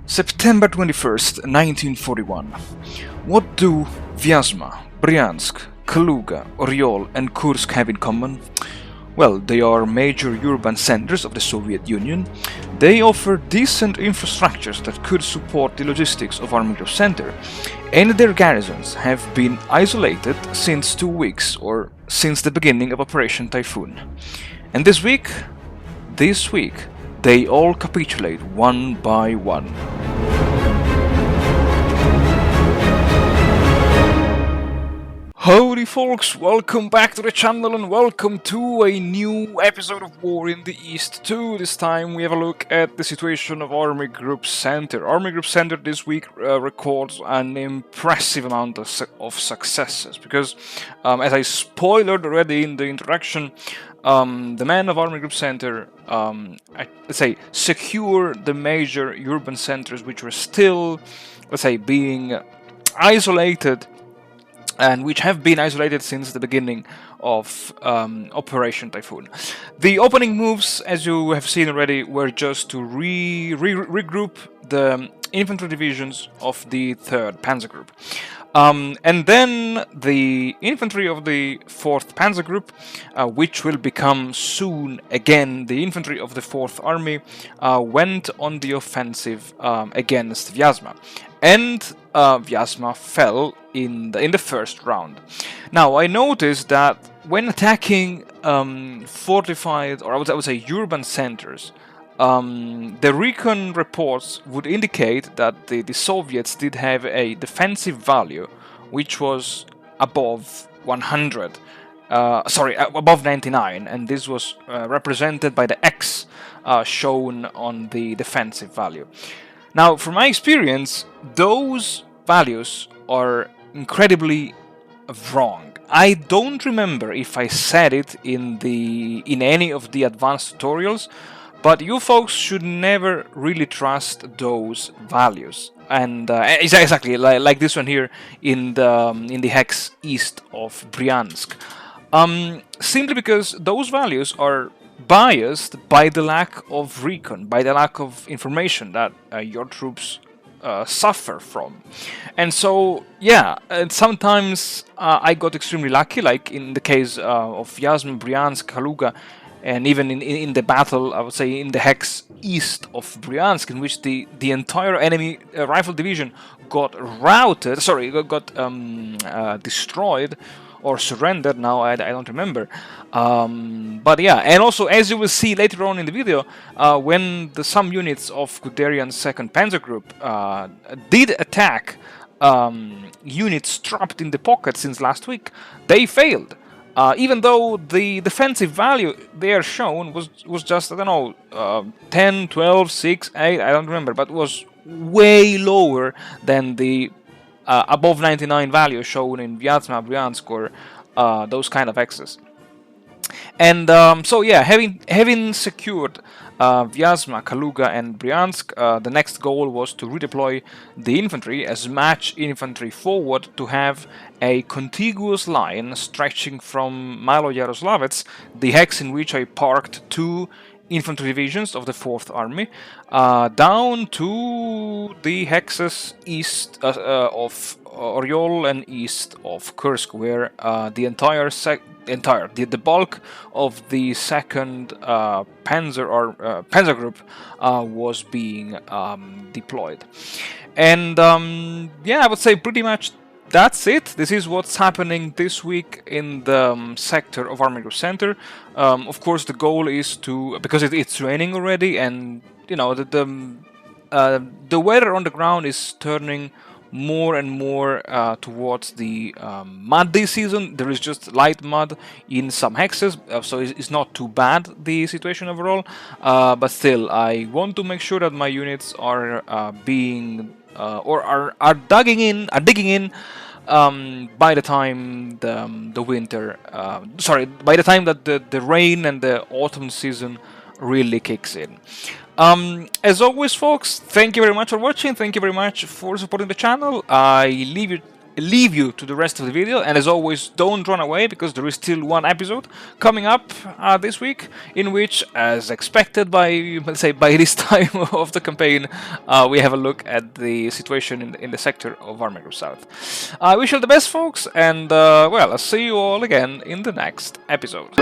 September 21st, 1941. What do Vyazma, Bryansk, Kaluga, Orel and Kursk have in common? Well, they are major urban centers of the Soviet Union. They offer decent infrastructures that could support the logistics of Army Group Center, and their garrisons have been isolated since 2 weeks, or since the beginning of Operation Typhoon. And this week, they all capitulate one by one. Howdy folks, welcome back to the channel and welcome to a new episode of War in the East 2. This time we have a look at the situation of Army Group Center. Army Group Center this week records an impressive amount of successes because, as I spoiled already in the introduction, the men of Army Group Center, let's say, secure the major urban centers which were still, let's say, being isolated and which have been isolated since the beginning of Operation Typhoon. The opening moves, as you have seen already, were just to regroup the infantry divisions of the 3rd Panzer Group. And then the infantry of the 4th Panzer Group, which will become soon again the infantry of the 4th Army, went on the offensive against Vyazma. And Vyazma fell in the first round. Now, I noticed that when attacking fortified, or I would say urban centers, the recon reports would indicate that the Soviets did have a defensive value which was above 100, above 99, and this was represented by the X shown on the defensive value. Now, from my experience, those values are incredibly wrong. I don't remember if I said it in any of the advanced tutorials, but you folks should never really trust those values. And exactly like this one here in the hex east of Bryansk. Simply because those values are biased by the lack of recon, by the lack of information that your troops suffer from. And so, yeah, and sometimes I got extremely lucky, like in the case of Vyazma, Bryansk, Kaluga, and even in the battle, I would say in the hex east of Bryansk, in which the entire enemy rifle division got destroyed or surrendered. Now I don't remember, but yeah. And also, as you will see later on in the video, when some units of Guderian's 2nd Panzer Group did attack units trapped in the pocket since last week, they failed. Even though the defensive value there shown was just, I don't know, 10, 12, 6, 8, I don't remember, but was way lower than the above 99 value shown in Vyazma, Bryansk, or those kind of X's. And so yeah, having secured Vyazma, Kaluga and Bryansk, the next goal was to redeploy the infantry as match infantry forward to have a contiguous line stretching from Malo-Yaroslavets, the hex in which I parked 2 infantry divisions of the 4th Army, down to the hexes east of Orel and east of Kursk, where the bulk of the 2nd Panzer Group was being deployed. And yeah, I would say pretty much that's it. This is what's happening this week in the sector of Army Group Center. Of course, the goal is to, because it's raining already, and you know the weather on the ground is turning more and more towards the mud this season. There is just light mud in some hexes, so it's not too bad, the situation overall. But still, I want to make sure that my units are being or are digging in by the time the winter, by the time that the rain and the autumn season really kicks in. As always, folks, thank you very much for watching. Thank you very much for supporting the channel. I leave you leave you to the rest of the video, and as always, don't run away, because there is still one episode coming up this week, in which, as expected by, let's say, by this time of the campaign, we have a look at the situation in the sector of Army Group South. I wish you all the best, folks, and well, I'll see you all again in the next episode.